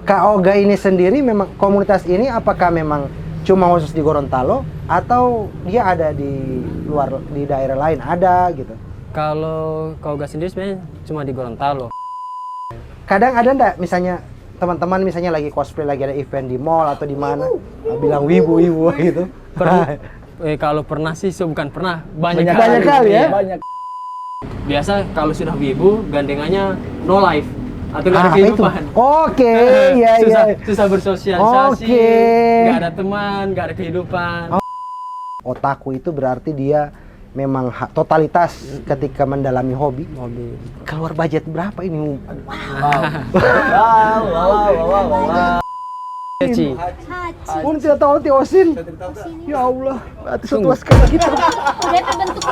Kak Oga ini sendiri memang komunitas ini apakah memang cuma khusus di Gorontalo atau dia ada di luar di daerah lain ada gitu? Kalau Kak Oga sendiri sebenarnya cuma di Gorontalo. Kadang ada ndak misalnya teman-teman misalnya lagi cosplay lagi ada event di mall atau di mana bilang wibu gitu. Kalau pernah sih bukan pernah, banyak kali ya. Banyak. Biasa kalau sudah wibu gandengannya no life atau nggak ada kehidupan. Oke, iya. Susah bersosialisasi, nggak ada teman, nggak ada kehidupan. Otaku itu berarti dia memang totalitas ketika mendalami hobi. Keluar budget berapa ini? Wow. Ci. Pun tidak tahu Tiosin. Ya Allah, berarti setua sekali kita. Udah terbentuk.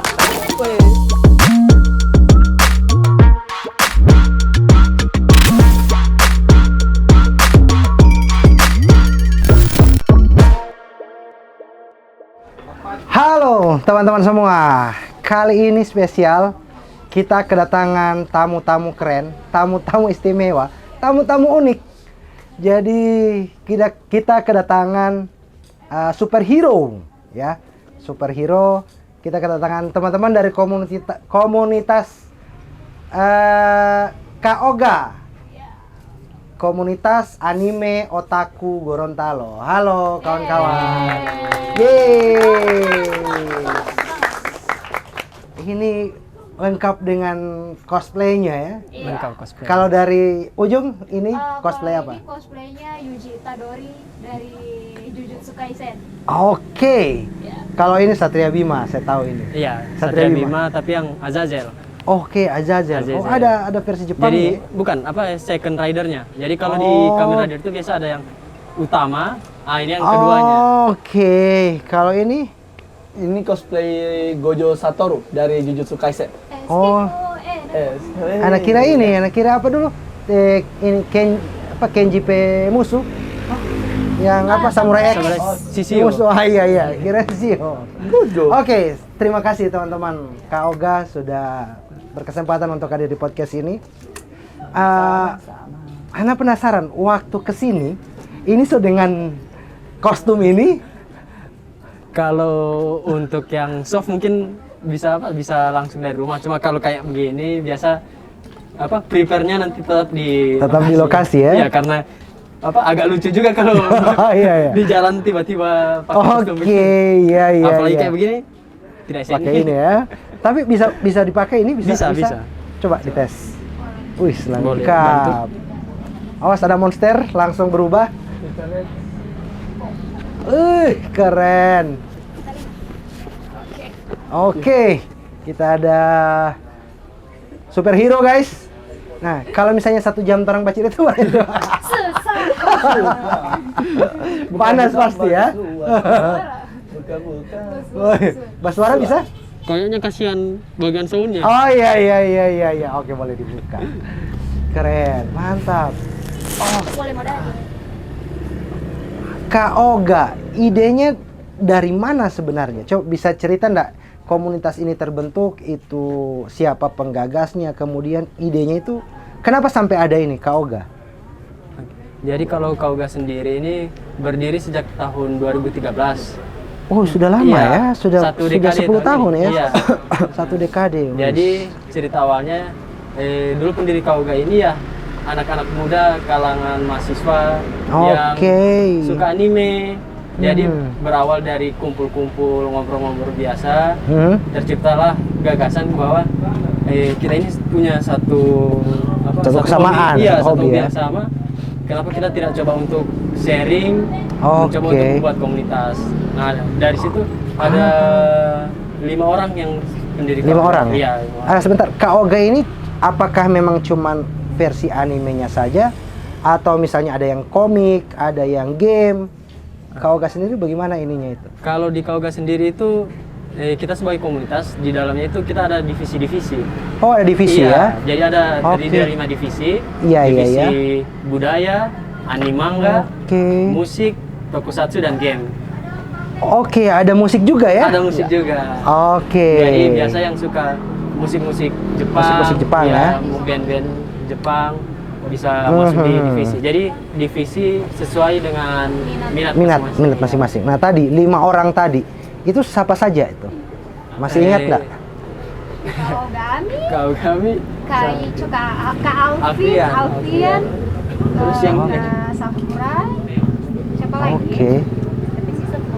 Halo teman-teman semua, kali ini spesial kita kedatangan tamu-tamu keren, tamu-tamu istimewa, tamu-tamu unik. Jadi kita kedatangan superhero, ya, superhero. Kita kedatangan teman-teman dari komunitas Kak Oga, komunitas anime otaku Gorontalo. Halo kawan-kawan. Yeay. Ini lengkap dengan cosplaynya ya. Lengkap cosplay. Kalau dari ujung ini cosplay apa? Ini cosplaynya Yuji Itadori dari Jujutsu Kaisen. Oke. Ya. Kalau ini Satria Bima, saya tahu ini. Iya, Satria Bima tapi yang Azazel. Oke, Azazel. Oh, Azazel. ada versi Jepang Jadi ya? bukan second ridernya. Jadi kalau di Kamen Rider itu biasa ada yang utama, ini yang keduanya. Oke. Kalau ini Ini cosplay Gojo Satoru dari Jujutsu Kaisen. Oh. anak kira apa dulu? Ini Kenji P musuh. Yang apa Samurai X? Samurai Shishio. Musuh. Iya, kira Shishio. Gojo. Oke, terima kasih teman-teman. Kak Oga sudah berkesempatan untuk hadir di podcast ini. Ana penasaran, waktu kesini, ini so dengan kostum ini. Kalau untuk yang soft mungkin bisa langsung dari rumah. Cuma kalau kayak begini biasa prepare-nya nanti tetap di lokasi ya. Iya, karena agak lucu juga kalau Iya. di jalan tiba-tiba pakai kostum Oke, begini. iya. Apalagi kayak begini tidak Pakai ini ya. Tapi bisa dipakai ini bisa. Bisa. Coba dites. Wih, Boleh, lengkap. Awas ada monster langsung berubah. Keren. Oke, kita ada superhero guys. Nah, kalau misalnya 1 jam terang bacir itu panas pasti ya. Baswara bisa? Kayaknya kasihan bagian soundnya. Oh iya. Oke, boleh dibuka. Keren, mantap. Boleh modal. Kak Oga, idenya dari mana sebenarnya? Coba bisa cerita enggak? Komunitas ini terbentuk itu siapa penggagasnya, kemudian idenya itu kenapa sampai ada ini Kak Oga? Jadi kalau Kak Oga sendiri ini berdiri sejak tahun 2013. Oh, sudah lama Iya, ya? Sudah 10 tahun ya? Iya. 1 dekade. Jadi cerita awalnya dulu pendiri Kak Oga ini ya anak-anak muda kalangan mahasiswa yang suka anime. Jadi berawal dari kumpul-kumpul ngobrol-ngobrol biasa, terciptalah gagasan bahwa kita ini punya satu kesamaan, hobi. Iya, satu hobi hobi ya? yang sama. Kenapa kita tidak coba untuk sharing, mencoba untuk membuat komunitas. Nah, dari situ ada 5 orang yang pendiri Kak Oga. 5 orang? Iya. Sebentar, Kak Oga ini apakah memang cuman versi animenya saja atau misalnya ada yang komik, ada yang game? Kak Oga sendiri bagaimana ininya itu? Kalau di Kak Oga sendiri itu kita sebagai komunitas di dalamnya itu kita ada divisi-divisi. Oh, ada divisi ya? Jadi ada terdiri dari 5 divisi. Iya. Divisi budaya, animanga, musik, tokusatsu dan game. Oke, ada musik juga ya? Ada musik juga. Oke. Jadi biasa yang suka musik-musik Jepang, Musik-musik Jepang ya? band-band Jepang, bisa masuk di divisi. Jadi divisi sesuai dengan minat masing-masing. Nah tadi 5 orang tadi itu siapa saja itu? Masih ingat nggak? Kau kami, Kak Alfian, terus yang Sakurai, siapa lagi? Oke.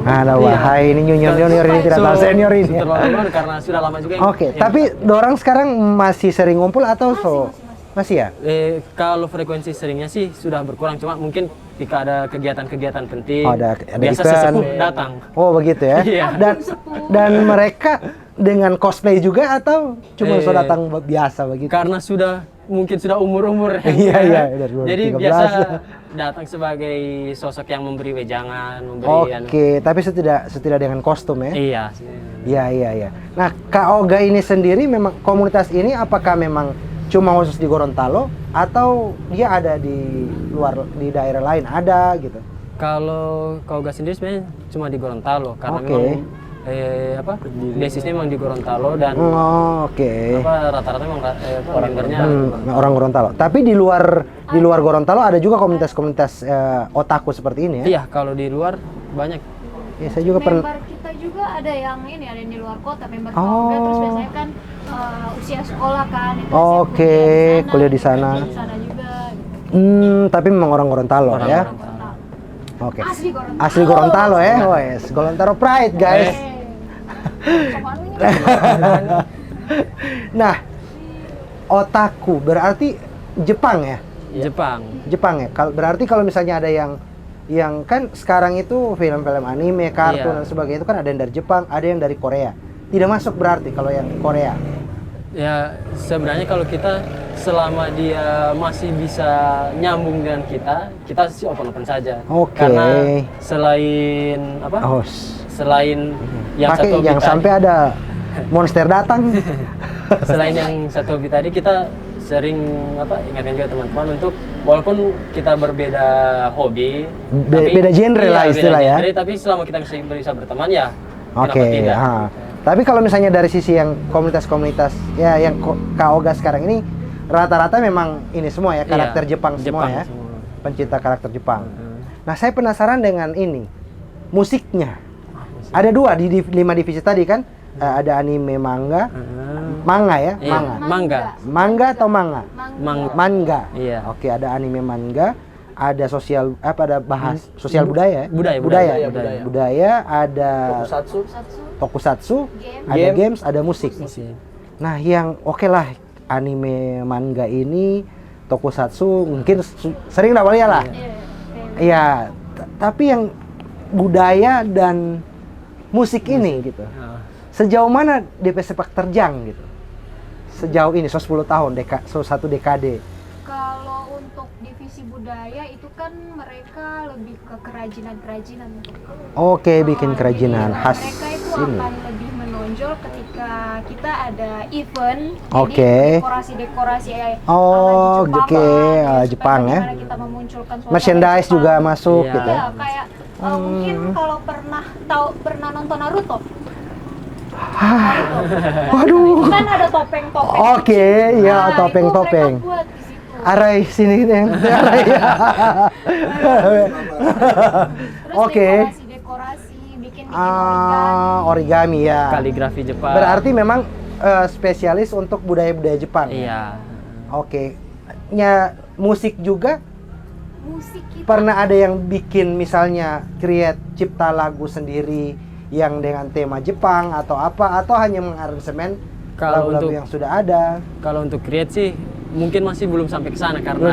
Ada wahai ini junior ini tidak tahu senior ini. Terlalu karena sudah lama juga. Oke, tapi dorang sekarang masih sering ngumpul atau masih ya? Kalau frekuensi seringnya sih sudah berkurang, cuma mungkin ketika ada kegiatan-kegiatan penting, ada biasa event. sesepuh datang. Oh begitu ya? Iya. Dan mereka dengan cosplay juga atau cuma datang biasa begitu? Karena mungkin sudah umur-umur. Iya, Jadi biasa datang sebagai sosok yang memberi wejangan, memberi Oke, tapi setidak dengan kostum ya? Iya. Iya. Nah, Kak Oga ini sendiri memang komunitas ini apakah memang cuma khusus di Gorontalo atau dia ada di daerah lain ada gitu? Kalau Kak Oga sendiri sebenarnya cuma di Gorontalo karena memang basisnya memang di Gorontalo dan rata-rata memang membernya orang Gorontalo. Tapi di luar Gorontalo ada juga komunitas-komunitas otaku seperti ini ya? Iya, kalau di luar banyak. Ya, saya juga pernah. Member kita juga ada yang di luar kota, member Kak, terus biasanya kan usia sekolah kan itu kuliah di sana. Juga. Tapi memang orang Gorontalo ya. Oke. Asli Gorontalo ya. Wes, Gorontalo Pride, guys. Nah, otaku berarti Jepang ya? Jepang ya. Berarti kalau misalnya ada yang kan sekarang itu film-film anime, kartun dan sebagainya itu kan ada yang dari Jepang, ada yang dari Korea. Tidak masuk berarti kalau yang Korea. Ya, sebenarnya kalau kita selama dia masih bisa nyambung dengan kita sih open saja. Karena selain selain yang sampai ada monster datang. Selain yang satu hobi tadi, kita sering ingatkan juga teman-teman untuk walaupun kita berbeda hobi, beda genre lah istilah ya. Tapi selama kita bisa berteman ya. Oke. Tapi kalau misalnya dari sisi yang komunitas-komunitas ya yang Kak Oga sekarang ini rata-rata memang ini semua ya karakter Jepang semua ya. Pencinta karakter Jepang. Nah, saya penasaran dengan ini musiknya. Ada 2 di 5 divisi tadi kan? Ada anime manga. Manga ya? Manga atau manga? Manga. Iya. Oke, ada anime manga, ada sosial sosial budaya. Budaya, ada tokusatsu, ada games, ada musik. Nah, yang lah anime manga ini, tokusatsu mungkin sering dapat ya lah. Iya, tapi yang budaya dan musik ini gitu. Sejauh mana DP sepak terjang gitu? Sejauh ini 10 tahun, 1 dekade. Kalau untuk divisi budaya itu kan mereka lebih ke kerajinan-kerajinan. Oke, bikin kerajinan khas mereka itu ini. akan lebih menonjol ketika kita ada event. Oke. Jadi dekorasi-dekorasi ala Jepang ya. Kita memunculkan merchandise Jepang. juga masuk gitu. Iya, kayak mungkin kalau pernah nonton Naruto. Waduh. Kan ada topeng-topeng. Oke, ya topeng-topeng. Arai sini yang arai. Oke. Dekorasi, bikin origami ya. Kaligrafi Jepang. Berarti memang spesialis untuk budaya-budaya Jepang. Iya. Oke. Musik juga. Musik kita. Pernah ada yang bikin misalnya cipta lagu sendiri yang dengan tema Jepang atau apa, atau hanya mengaransemen lagu-lagu yang sudah ada? Kalau untuk create sih mungkin masih belum sampai ke sana karena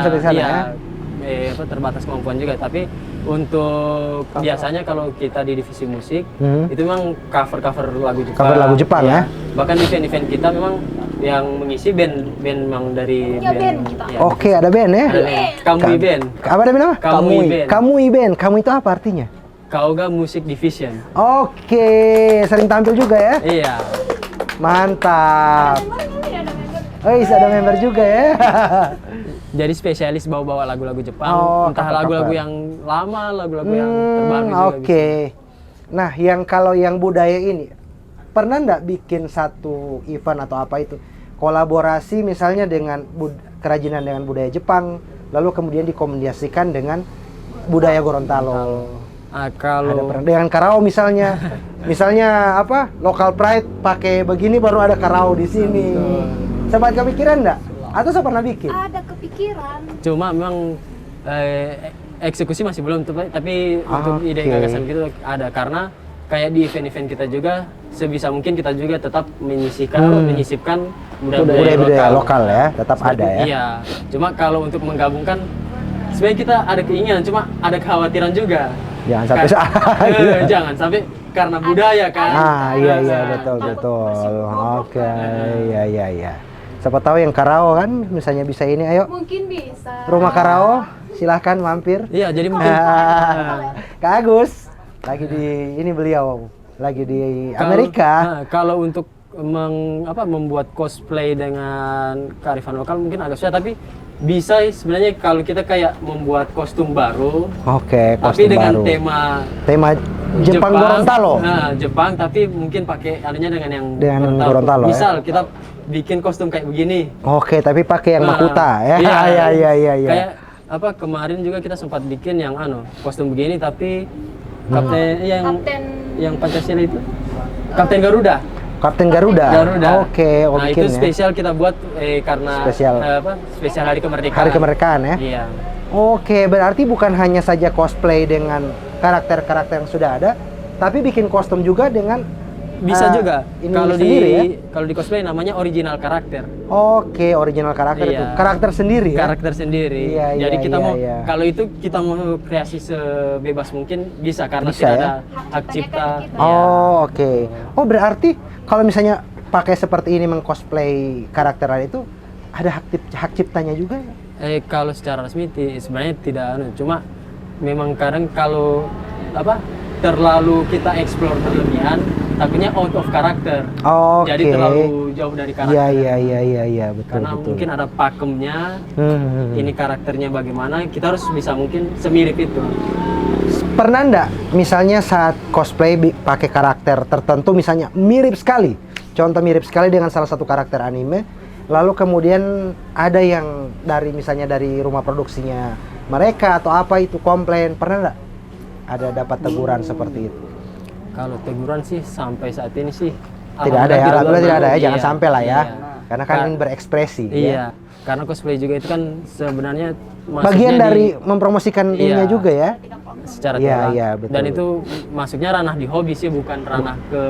terbatas kemampuan juga. Tapi untuk biasanya kalau kita di divisi musik itu memang cover lagu Jepang. Cover lagu Jepang ya. Bahkan event-event kita memang yang mengisi band memang dari band kita. Ya. Oke, ada band ya? Kamui Band. Apa ada nama? Kamui Band. Kamui itu apa artinya? Kak Oga Music Division. Oke, sering tampil juga ya? Iya. Mantap. Ada member juga ya. Jadi spesialis bawa-bawa lagu-lagu Jepang, entah lagu-lagu yang lama, lagu-lagu yang terbaru juga. Oke. Nah, kalau yang budaya ini, pernah nggak bikin satu event atau apa itu kolaborasi misalnya dengan kerajinan dengan budaya Jepang, lalu kemudian dikombinasikan dengan budaya Gorontalo. Kalau Dengan karao misalnya, misalnya apa? Local pride pakai begini baru ada karao di sini. Sempat kepikiran enggak? Atau saya pernah bikin? Ada kepikiran. cuma memang eksekusi masih belum, tapi untuk ide gagasan gitu ada, karena kayak di event-event kita juga sebisa mungkin kita juga tetap menyisipkan budaya-budaya lokal ya, tetap ada ya. Iya, cuma kalau untuk menggabungkan sebenarnya kita ada keinginan, cuma ada kekhawatiran juga. Jangan sampai salah. Jangan sampai karena budaya kan. Iya betul. Oke, iya. Siapa tahu yang karao kan misalnya bisa ini, ayo. Mungkin bisa. Rumah karao, silahkan mampir. Iya, jadi mungkin Kak Agus lagi di ini, beliau lagi di Amerika. Kalau untuk membuat cosplay dengan kearifan lokal mungkin agak susah, tapi bisa sebenarnya kalau kita kayak membuat kostum baru. Oke, tapi kostum dengan baru. tema Jepang Gorontalo. Nah, Jepang tapi mungkin pakai anunya dengan yang Gorontalo. Misal kita bikin kostum kayak begini. Oke, tapi pakai yang Makuta ya. Iya. Kayak kemarin juga kita sempat bikin yang kostum begini tapi yang Pancasila itu Kapten Garuda. Kapten Garuda. Oke, nah bikin itu spesial kita buat karena spesial hari kemerdekaan. Hari kemerdekaan ya. Iya. Oke, berarti bukan hanya saja cosplay dengan karakter-karakter yang sudah ada, tapi bikin kostum juga dengan bisa juga. Kalau di kalau di cosplay namanya original karakter. Oke, original karakter itu. Karakter sendiri ya. Karakter sendiri. Jadi kita mau kalau itu kita mau kreasi sebebas mungkin bisa karena tidak ada hak cipta. Oke. Oh, berarti kalau misalnya pakai seperti ini mengcosplay karakter itu ada hak ciptanya juga ya? Kalau secara resmi sebenarnya tidak, cuma memang kadang kalau terlalu kita explore berlebihan takutnya out of karakter. Jadi terlalu jauh dari karakter. Iya, betul. Karena mungkin ada pakemnya, ini karakternya bagaimana, kita harus bisa mungkin semirip itu. Pernah enggak misalnya saat cosplay pakai karakter tertentu misalnya mirip sekali, contoh mirip sekali dengan salah satu karakter anime, lalu kemudian ada yang misalnya dari rumah produksinya mereka atau apa itu komplain, pernah enggak ada dapat teguran seperti itu? Kalau teguran sih sampai saat ini sih tidak ada ya, alhamdulillah tidak ada ya, jangan sampai lah ya. Iya. Karena kan ini berekspresi. Iya, ya? karena cosplay juga itu kan sebenarnya bagian dari mempromosikan ininya juga ya. Secara tidak. Iya, betul. Dan itu masuknya ranah di hobi sih, bukan ranah ke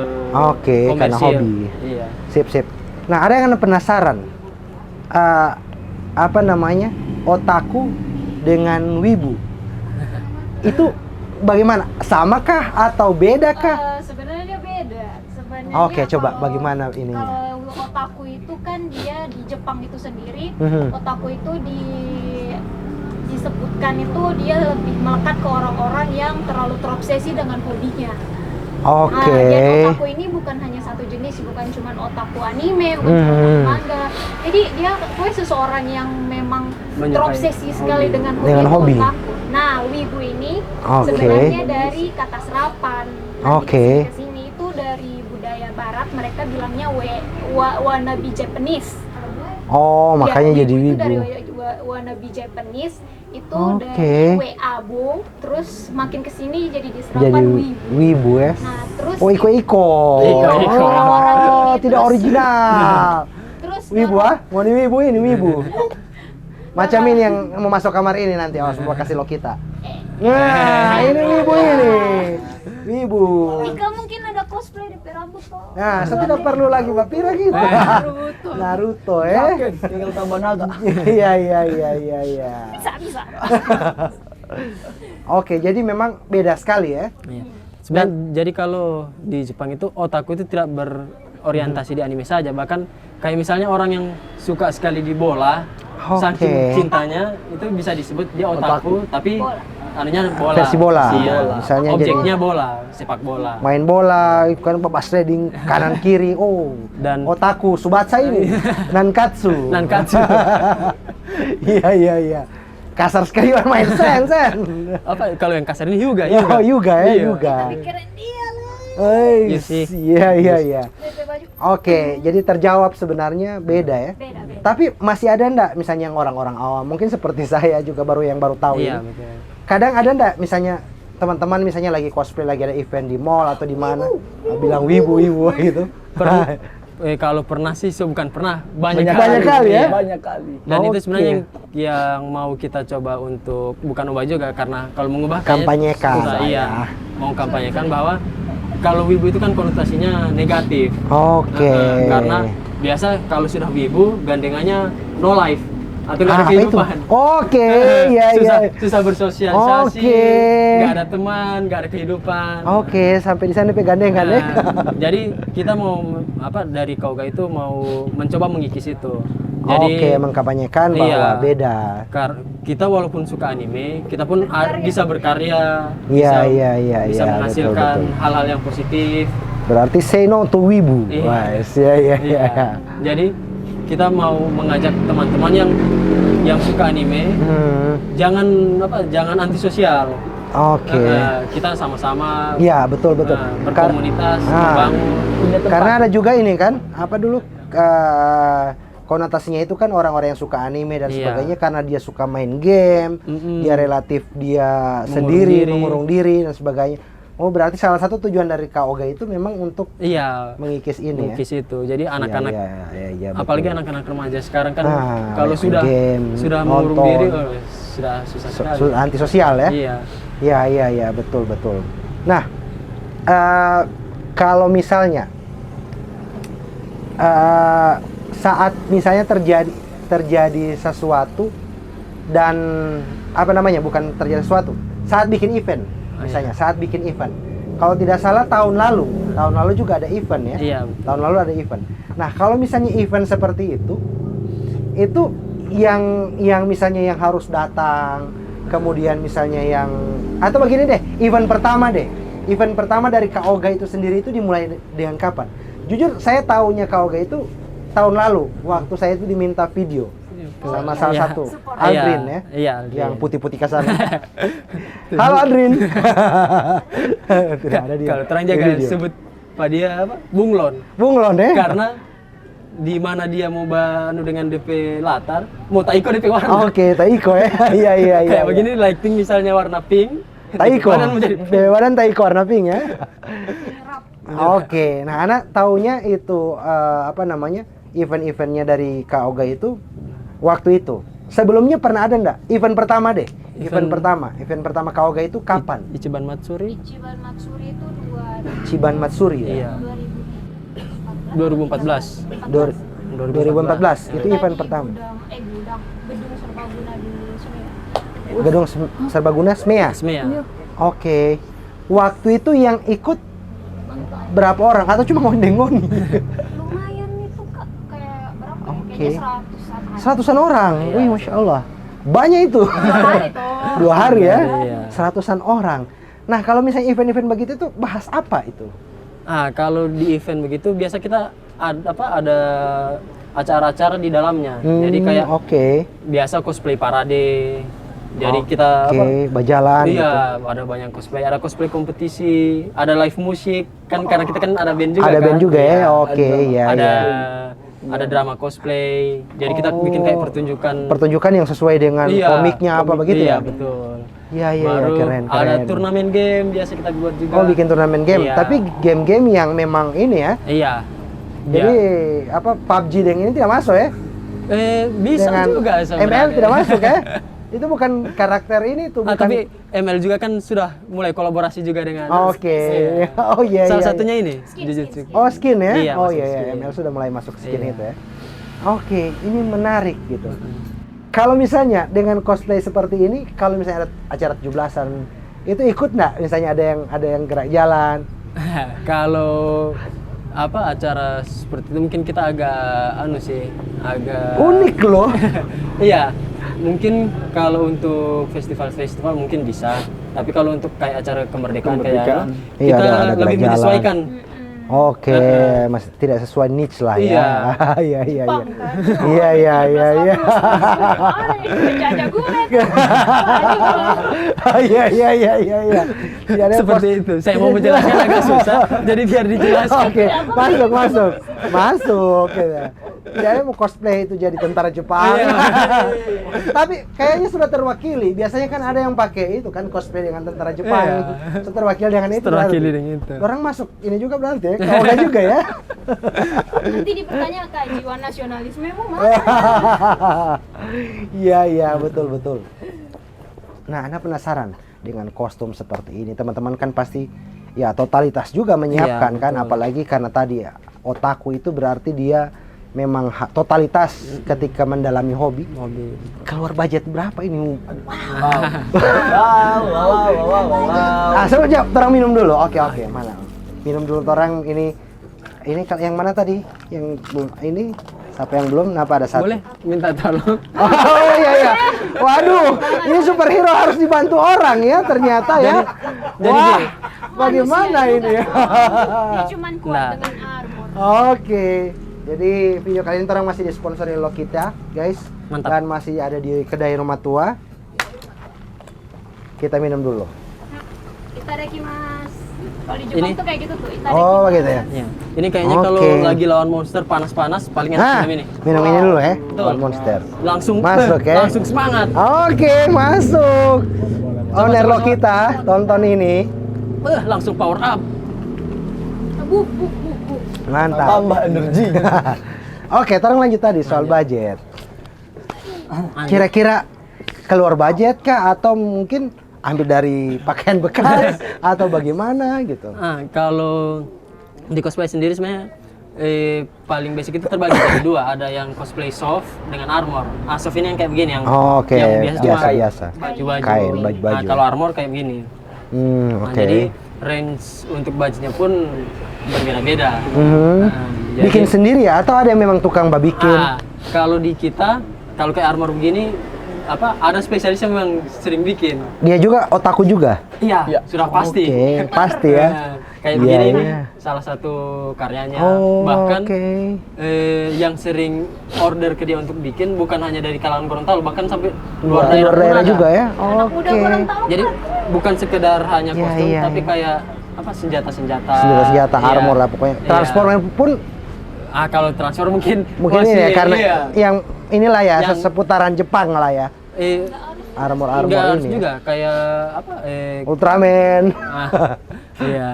karena hobi. Iya. Sip. Nah, ada yang penasaran. Otaku dengan wibu. Itu bagaimana? Samakah atau bedakah? Sebenarnya beda. Oke, coba bagaimana ininya? Kalau otaku itu kan dia di Jepang itu sendiri, otaku itu disebutkan itu dia lebih melekat ke orang-orang yang terlalu terobsesi dengan hobinya. Oke. Jadi otaku ini bukan hanya satu jenis, bukan cuma otaku anime, bukan cuma otaku manga. Jadi dia seseorang yang memang terobsesi sekali dengan hobi. Otaku. Nah, wibu ini sebenarnya dari kata serapan. Kesini itu dari budaya barat, mereka bilangnya wannabe Japanese. Makanya jadi wibu. Dari wannabe Japanese itu dari weabo, terus makin kesini jadi diserapan wibu ya. Nah, terus iko. Orang-orang tidak original. Terus wibu mau wibu ini wibu. Macam ini yang mau masuk kamar ini nanti, semua kasih lo kita. Nah, ini wibu ini. Wibu. Ika mungkin ada cosplay di rambut kok. Nah, saya tidak perlu lagi Bapira gitu. Naruto ya. Tinggal tambah naga. Iya. Bisa. Oke, jadi memang beda sekali ya. Iya. Sebenarnya jadi kalau di Jepang itu otaku itu tidak berorientasi di anime saja, bahkan kayak misalnya orang yang suka sekali di bola, saking cintanya itu bisa disebut dia otaku. Tapi anunya bola. Versi bola. Misalnya objeknya bola, sepak bola. Main bola, kan bebas sliding kanan kiri. Dan otaku, Subatsa ini. Nankatsu. Iya. Kasar sekali orang main sen. Apa kalau yang kasar ini Hyuga. Hyuga. Tapi keren dia lah. Iya. PP baju. Oke, jadi terjawab sebenarnya beda ya. Beda. Tapi masih ada ndak misalnya yang orang-orang awam, mungkin seperti saya juga baru tahu Iya, ini. betul. Kadang ada ndak misalnya teman-teman misalnya lagi cosplay, lagi ada event di mall atau di mana, bilang wibu gitu. Kalau pernah sih, bukan pernah, banyak kali ya? Iya. Banyak kali. Dan itu Oke. sebenarnya yang mau kita coba untuk bukan ubah juga, karena kalau mengubah Kampanyekan lah iya, ya. mau kampanyekan bahwa kalau wibu itu kan konotasinya negatif. Oke. Karena biasa kalau sudah wibu gandengannya no life atau nggak ada Apa itu? kehidupan. Oke, iya. Susah bersosialisasi, Oke. nggak ada teman, nggak ada kehidupan. Oke, sampai di sana gandengan ya. Jadi kita mau dari Kauga itu mau mencoba mengikis itu. Jadi Oke, mengkampanyekan bahwa iya. beda. Kita walaupun suka anime, kita pun bisa berkarya, Iya, bisa menghasilkan betul. hal-hal yang positif. Berarti say no to wibu. Iya. Wah, iya. Jadi kita mau mengajak teman-teman yang suka anime, jangan antisosial. Oke. Kita sama-sama Iya, betul. berkomunitas, membangun. Karena ada juga ini kan, apa dulu konotasinya itu kan orang-orang yang suka anime dan Iya. sebagainya karena dia suka main game, dia relatif sendiri, mengurung diri dan sebagainya. Oh, berarti salah satu tujuan dari Kauga itu memang untuk mengikis ini mengikis ya. itu. Jadi anak-anak, Iya, apalagi betul. anak-anak remaja sekarang kan kalau main sudah game, mengurung nonton. diri, sudah susah sekali. Antisosial ya. Iya. Iya, betul. Nah, kalau misalnya saat misalnya terjadi sesuatu dan bukan terjadi sesuatu, saat bikin event misalnya, saat bikin event, kalau tidak salah tahun lalu juga ada event ya. Iya. Tahun lalu ada event. Nah, kalau misalnya event seperti itu yang misalnya yang harus datang, kemudian misalnya atau begini deh, event pertama dari Kauga itu sendiri itu dimulai dengan kapan? Jujur saya taunya Kauga itu tahun lalu waktu saya itu diminta video sama salah satu Aldrin ya, Iya, yang putih-putih kasar. Halo Aldrin. Tidak ada dia. Kalau terang jaga video. sebut Pak dia bunglon. Bunglon ya? Karena di mana dia mau banu dengan DP latar, mau taiko DP warna. Oke, taiko ya. Iya. Kayak begini lighting misalnya warna pink, Taiko. badan menjadi pink. Badan taiko warna pink ya. Oke, nah anak taunya itu event-eventnya dari Kauga itu waktu itu. Sebelumnya pernah ada nggak? Event pertama deh. Event pertama Kauga itu kapan? Ichiban Matsuri. Ichiban Matsuri itu Chiban Matsuri ya. Iya. 2014. 2014 itu event pertama. Gedung Serbaguna di Semeya. Gedung Serbaguna Semeya. Semeya. Oke. Waktu itu yang ikut berapa orang atau cuma ngondeng-ngondeng? Lumayan itu Kak, kayak berapa ya? Oke. Kayaknya 100-an. Seratusan orang. Iya. Wih, Masya Allah. Banyak itu. 2 hari tuh. 2 hari ya. Iya. Seratusan orang. Nah, kalau misalnya event-event begitu itu bahas apa itu? Kalau di event begitu biasa kita ada acara-acara di dalamnya. Jadi kayak biasa cosplay parade. Jadi kita berjalan gitu. Iya, ada banyak cosplay, ada cosplay kompetisi, ada live musik. Kan karena kita kan ada band juga Ada kan. band juga ya. Iya, Iya. ada drama cosplay. Jadi kita bikin kayak pertunjukan yang sesuai dengan komiknya apa begitu ya? Iya, betul. Iya, Baru keren. ada turnamen game biasa kita buat juga. Oh, bikin turnamen game. Iya. Tapi game-game yang memang ini ya. Iya. Jadi PUBG yang ini tidak masuk ya? Bisa Dengan juga sebenarnya. ML tidak masuk ya? Itu bukan karakter ini tuh, bukan. Tapi ML juga kan sudah mulai kolaborasi juga dengan. Oke. Oh iya. Salah satunya ini Jujutsu. Oh, skin ya? Iya, oh masuk iya, skin. ML sudah mulai masuk skin Iya. itu ya. Oke, ini menarik gitu. Kalau misalnya dengan cosplay seperti ini, kalau misalnya ada acara 17-an, itu ikut nggak? Misalnya ada yang gerak jalan. Kalau acara seperti itu mungkin kita agak agak Unik loh. Iya. Mungkin kalau untuk festival-festival mungkin bisa. Tapi kalau untuk kayak acara kemerdekaan. Iya, kita ada gerak lebih jalan. menyesuaikan Oke, masih tidak sesuai niche lah ya. Iya. Iya iya Jepang iya. kan. Iya iya iya iya. Jajah gulet. Iya iya iya iya iya. Jadi Seperti itu. Saya mau menjelaskan agak susah, jadi biar dijelaskan. Oke, masuk. Gitu. Jadi mau cosplay itu jadi tentara Jepang. Iya. Tapi kayaknya sudah terwakili. Biasanya kan ada yang pakai itu kan cosplay dengan tentara Jepang. Iya. Sudah terwakili dengan itu. Terwakili berarti. dengan itu. Orang masuk ini juga berarti ya. Kauga juga ya. Nanti dipertanyakan jiwa nasionalismemu mana? Iya iya betul. Nah, Anda penasaran dengan kostum seperti ini? Teman-teman kan pasti ya totalitas juga menyiapkan Iya, kan, betul. apalagi karena tadi ya, otaku itu berarti dia memang totalitas ketika mendalami hobi. Keluar budget berapa ini? Wow. Sebelum jawab, orang minum dulu. Oke, mana? Minum dulu orang ini yang mana tadi? Yang belum ini siapa yang belum? Kenapa ada satu? Boleh minta tolong? Oh iya. Waduh, ini superhero harus dibantu orang ya ternyata ya. Jadi Wah, gini. bagaimana ini ya? Dia cuman kuat Nah. dengan armor. Oke. Jadi video kali ini orang masih disponsori Lokita, guys. Mantap. Dan masih ada di kedai rumah tua. Kita minum dulu. Itadakimasu. Kalau di Jepang Ini? tuh kayak gitu tuh. Oh, begitu ya. Ya. Ini kayaknya kalau Oke. lagi lawan monster panas-panas paling enak Nah, minum ini. minum ini dulu ya. Betul. One Monster. Langsung Masuk, ya. Langsung semangat. Oke, masuk. Owner coba. Lokita, tonton ini. Langsung power up. Buk. Mantap. Tambah energi. Oke, terus lanjut tadi soal budget. Kira-kira keluar budget kah atau mungkin ambil dari pakaian bekas atau bagaimana gitu? Kalau di cosplay sendiri sebenarnya paling basic itu terbagi jadi dua, ada yang cosplay soft dengan armor. Soft ini yang kayak begini yang Oke, yang biasa. baju-baju. Kain, baju-baju. Nah, kalau armor kayak begini. Nah, Oke. jadi range untuk budgetnya pun berbeda-beda. Mhm. Nah, jadi- Bikin sendiri ya atau ada yang memang tukang bikin? Kalau di kita, kalau kayak armor begini, ada spesialis yang memang sering bikin. Dia juga otaku juga. Iya, sudah pasti. Oke, pasti ya. Nah, kayak Iya, begini iya. nih, salah satu karyanya. Oh, Bahkan oke. yang sering order ke dia untuk bikin bukan hanya dari kalangan Gorontalo, bahkan sampai luar Luar daerah pun daerah ada. juga ya. Anak muda Oke. Gorontalo Jadi bukan sekedar hanya Iya, kostum, iya, tapi iya. kayak senjata-senjata. Senjata Iya. armor lah pokoknya. Iya. Transformer pun Kalau transfer mungkin mungkin ini ya masih- karena iya. yang inilah ya Yang- seputaran Jepang lah ya. Enggak Armor harus ini. Ya. juga kayak Ultraman. Iya.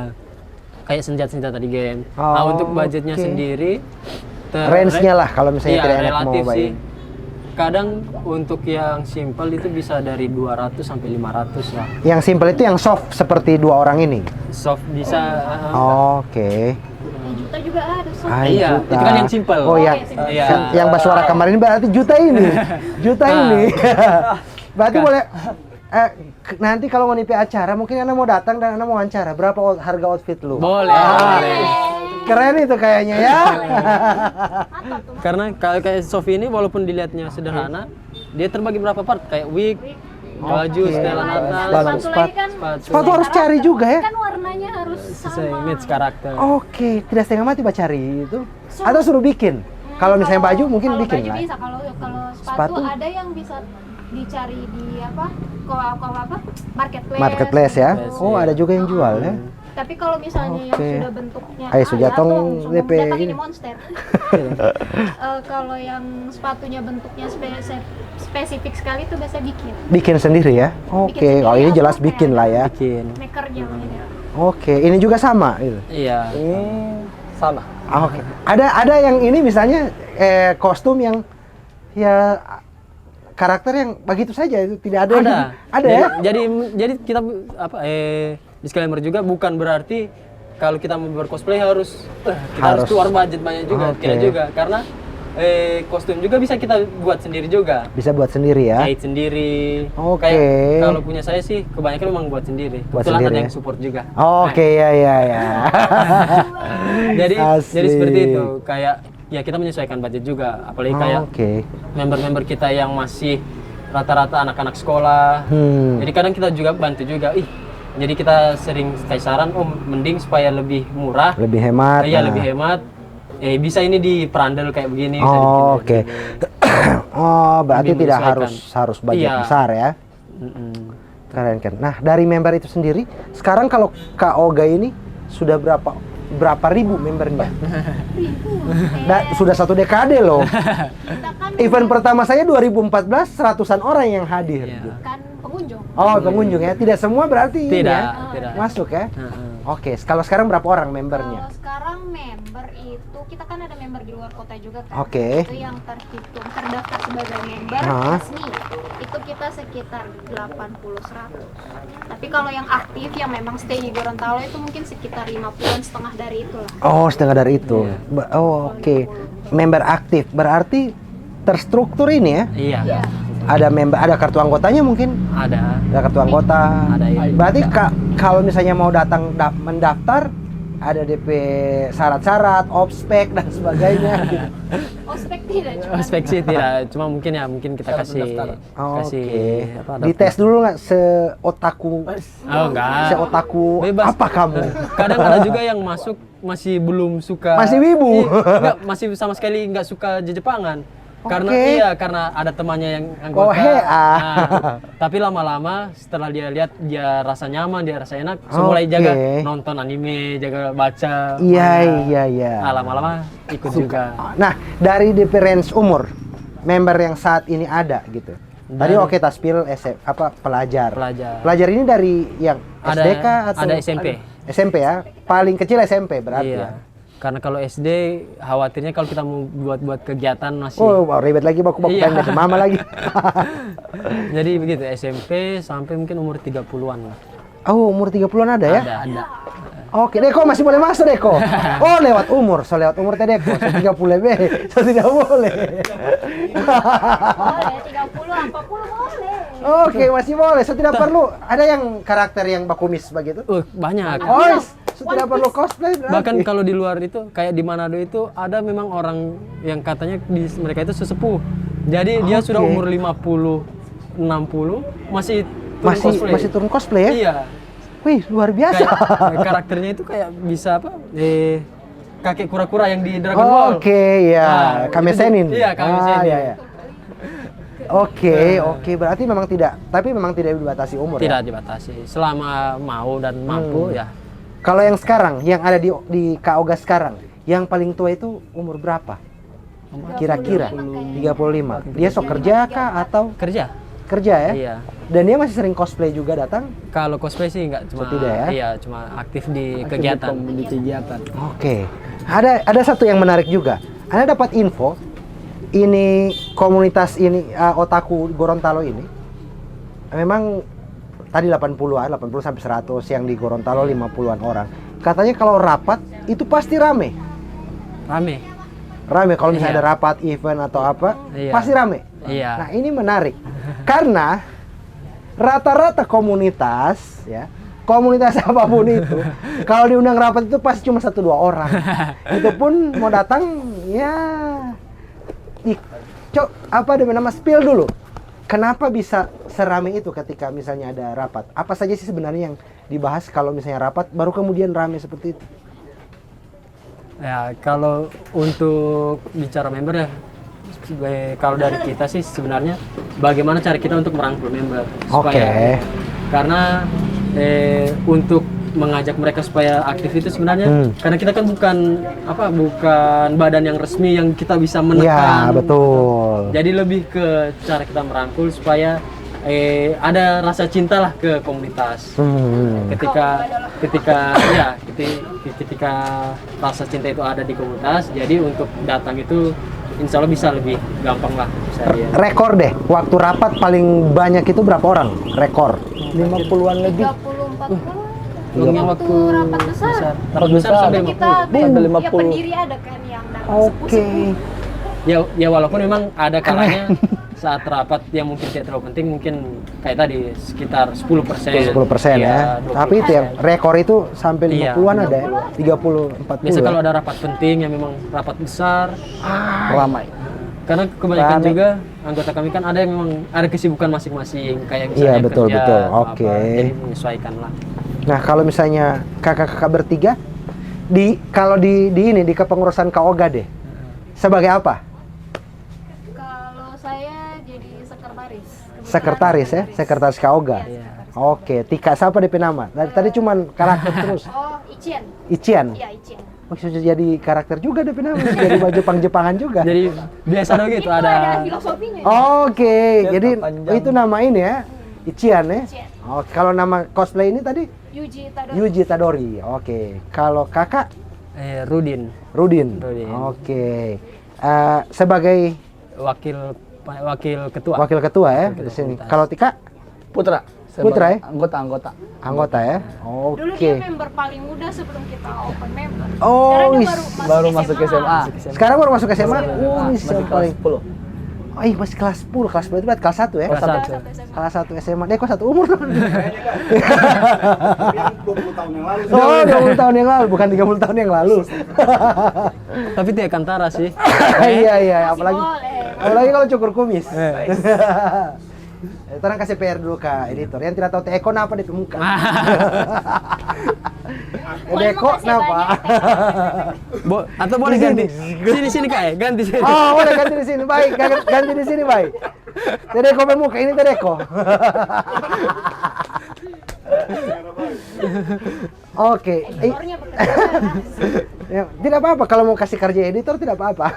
Kayak senjata-senjata di game. Oh, Nah, untuk budgetnya oke. sendiri Range-nya lah kalau misalnya iya, tidak enak mau relatif sih. main. Kadang untuk yang simple itu bisa dari 200 sampai 500 lah. Yang simple itu yang soft seperti dua orang ini. Soft bisa Oke. Juta juga ada. So. Iya, Juta. itu kan yang simple. Oh yang Iya. yang Baswara kemarin berarti juta ini. Juta Nah. ini. Berarti boleh nanti kalau mau nipi acara mungkin Anda mau datang dan Anda mau wawancara berapa harga outfit lu? Boleh. Keren itu kayaknya ya. Karena kalau kayak Sofi ini walaupun dilihatnya sederhana, dia terbagi berapa part kayak wig, baju, Oke. setelan atas, Bagus. Sepatu lagi kan. Sepatu harus cari juga ya. Kan warnanya harus sesuai sama. match karakter. Oke, tidak setengah mati Pak cari itu. Atau suruh bikin. Kalau misalnya baju mungkin kalau bikin baju lah. bisa, kalau sepatu, Sepatu? ada yang bisa dicari di marketplace. Marketplace ya. Marketplace, Oh, iya. ada juga yang jual ya. Tapi kalau misalnya yang Oke. sudah bentuknya Ayo, Sujatong DP datang ini. ini monster. Kalau yang sepatunya bentuknya spesifik sekali itu biasa bikin. Bikin sendiri ya. Oke, sendiri oh ini atau jelas kayak bikin lah ya. Bikin. Makernya ini. Oke, ini juga sama gitu. Iya. Sama. Oke. Ada yang ini misalnya kostum yang ya karakter yang begitu saja itu tidak ada. Ada. Ada ya? Jadi kita disclaimer juga bukan berarti kalau kita mau bercosplay harus Harus. keluar budget banyak juga, Oke. tidak juga karena kostum juga bisa kita buat sendiri juga. Bisa buat sendiri ya. Jahit sendiri. Oke. Kayak kalau punya saya sih kebanyakan memang buat sendiri. Buat Kebetulan sendiri ada ya? yang support juga. Oke, ya. Jadi Asik. seperti itu. Kayak ya kita menyesuaikan budget juga. Apalagi kayak Oke. member-member kita yang masih rata-rata anak-anak sekolah. Hmm. Jadi kadang kita juga bantu juga. Jadi kita sering kasih saran, mending supaya lebih murah, Lebih hemat. iya nah. lebih hemat. Bisa ini diperandel kayak begini. bisa Oh, dibikin oke. kayak begini. Oh, berarti Lebih tidak menyesuaikan. harus budget Iya. besar ya. Mm-mm. Keren kan. Nah, dari member itu sendiri, sekarang kalau Kak Oga ini sudah berapa ribu membernya? Sudah 1 dekade loh. Kita kan Event pertama saya 2014, seratusan orang yang hadir. Iya. gitu. kan pengunjung. Oh, pengunjung ya. Tidak semua berarti ini Tidak, ya. tidak. Masuk ya. Heeh. Oke, kalau sekarang berapa orang membernya? Kalau sekarang member itu kita kan ada member di luar kota juga kan. Oke. Itu yang terdaftar sebagai member Hah? resmi. Itu kita sekitar 80-100. Tapi kalau yang aktif yang memang stay di Gorontalo itu mungkin sekitar 50-an, setengah dari itu lah. Oh, setengah dari itu. Iya. Oh, oke. Member aktif berarti terstruktur ini ya. Iya, Ya. Ada member, ada kartu anggotanya mungkin. ada. Ada kartu anggota. Ada, iya. Berarti kalau misalnya mau datang mendaftar, ada DP syarat-syarat, obspek dan sebagainya. gitu. Ospek tidak cuma. Ospek sih tidak, cuma mungkin kita Syarat kasih pendaftaran. kasih apa? Dites dulu nggak seotaku, Oh enggak. seotaku Bebas. apa kamu? Kadang ada juga yang masuk masih belum suka. Masih wibu. Enggak, masih sama sekali nggak suka Jepangan. Karena Oke. karena ada temannya yang Oh, anggota. hea. Nah, tapi lama-lama setelah dia lihat dia rasa nyaman, dia rasa enak, mulai Oke. jaga nonton anime, jaga baca. Iya, manga. iya, iya. Nah, lama-lama ikut juga. Nah, dari DP range umur member yang saat ini ada gitu. Tadi Dari- oke taspil pelajar. Pelajar. Pelajar ini dari yang Ada SDK atau ada SMP. SMP ya. Paling kecil SMP berarti Iya. ya. Karena kalau SD khawatirnya kalau kita mau buat kegiatan masih. Oh, wah, ribet lagi baku Iya. pengen mama lagi. Jadi begitu SMP sampai mungkin umur 30-an lah. Oh, umur 30-an ada ya? Ada. Oke, Deko masih boleh masuk Deko. Oh, lewat umur, so lewat umur teh Deko, so 30 lebih, so tidak boleh. Boleh 30, 40 boleh. Oke, masih boleh, so tidak perlu. Ada yang karakter yang bakumis begitu? Banyak. Oh, so tidak perlu cosplay. berarti. Bahkan kalau di luar itu kayak di Manado itu ada memang orang yang katanya mereka itu sesepuh. Jadi dia sudah Oke. umur 50, 60 masih turun cosplay. masih turun cosplay ya? Iya. Wih, luar biasa. Kayak karakternya itu kayak bisa apa? Kakek kura-kura yang di Dragon Ball. Oke, ya, Nah, Kame itu- Sennin. iya, Kame Sennin. Iya, iya. Oke, berarti memang tidak dibatasi umur Tidak ya? dibatasi. Selama mau dan mampu ya. Kalau yang sekarang, yang ada di Kaoga sekarang, yang paling tua itu umur berapa? Kira-kira 35. Dia sok kerja kah atau Kerja. kerja ya? Iya. Dan dia masih sering cosplay juga datang? Kalau cosplay sih nggak cuma Tidak ya? iya, cuma aktif di Aktif kegiatan. Di kegiatan. Oke. Ada satu yang menarik juga. Anda dapat info ini komunitas ini otaku Gorontalo ini memang tadi 80-an, 80 sampai 100 yang di Gorontalo 50-an orang. Katanya kalau rapat itu pasti rame. Rame. Rame kalau misalnya Iya. ada rapat, event atau apa, Iya. pasti rame. Iya. Nah, ini menarik. Karena rata-rata komunitas ya, komunitas apapun itu, kalau diundang rapat itu pasti cuma 1-2 orang. Itu pun mau datang ya apa nama spill dulu. Kenapa bisa serame itu ketika misalnya ada rapat? Apa saja sih sebenarnya yang dibahas kalau misalnya rapat baru kemudian rame seperti itu? Ya, kalau untuk bicara member ya, kalau dari kita sih sebenarnya bagaimana cara kita untuk merangkul member supaya karena untuk mengajak mereka supaya aktif itu sebenarnya karena kita kan bukan badan yang resmi yang kita bisa menekan. Ya, betul. Jadi lebih ke cara kita merangkul supaya ada rasa cinta lah ke komunitas. Ketika rasa cinta itu ada di komunitas, jadi untuk datang itu insya Allah bisa lebih gampang lah. Rekor deh, waktu rapat paling banyak itu berapa orang? Rekor 50-an lebih. 30, 40. Yang waktu rapat besar. rapat besar sampai Kita 50. Sampai ya 50. pendiri ada kan yang datang Oke. Ya walaupun memang ada kalanya saat rapat yang mungkin tidak terlalu penting, mungkin kayak tadi sekitar 10%. 10% ya. 20%. Tapi itu yang rekor itu sampai Iya. 50-an ada ya? 30, 40 Biasa ya? kalau ada rapat penting yang memang rapat besar, Ramai. karena kebanyakan Rame. juga anggota kami kan ada yang memang ada kesibukan masing-masing, kayak Iya, misalnya betul, kerja betul. atau apa. Oke. Jadi menyesuaikan lah. Nah, kalau misalnya kakak-kakak bertiga kalau di ini di kepengurusan Kaoga deh. Sebagai apa? Kalau saya jadi sekretaris. Sekretaris ya, sekretaris Kaoga. Iya. Oke, Tika siapa DP nama? Tadi cuman karakter terus. Oh, Ichian. Ichian. Iya, Ichian. Oh, sudah jadi karakter juga DP nama, jadi Jepang-Jepangan juga. Jadi biasa dong gitu Itu ada. filosofinya. Oke, Dia jadi panjang. itu nama ini ya, Ichian ya. Ichian. Oh, kalau nama cosplay ini tadi Yuji Tadori. Yuji Tadori. Oke, kalau kakak Rudin, Rudin. Rudin. Oke, sebagai wakil ketua. wakil ketua ya Wakil di sini. komunitas. Kalau Tika Putra. Putra ya? Anggota. anggota ya. Dulu dia Oke. member paling muda sebelum kita open member. Oh, Sekarang dia wis. Baru masuk SMA. Sekarang baru masuk SMA. SMA. Oh, ini Masih yang kelas paling. 10. Oh, iya masih kelas 10. Kelas 10 itu berarti kelas 1 ya? Kelas Kelas satu. 1 SMA. Kelas 1 SMA. Kok satu umur dong? Kayaknya kan 20 tahun yang lalu. Oh, 20 tahun yang lalu, bukan 30 tahun yang lalu. Tapi dia Kantara sih. Iya, Masih apalagi boleh. kalau cukur kumis. Terang kasih PR dulu ke editor. Yang tidak tahu Teko napa di muka. Boleh Teko makasih napa? banyak, Atau boleh Di ganti. sini. Sini Kak, ganti sini. Oh, boleh ganti di sini. Baik, ganti di sini, baik. Teko pemuka ini Teko. Oke. Editornya bekerja. Ya, tidak apa-apa kalau mau kasih kerja editor tidak apa-apa.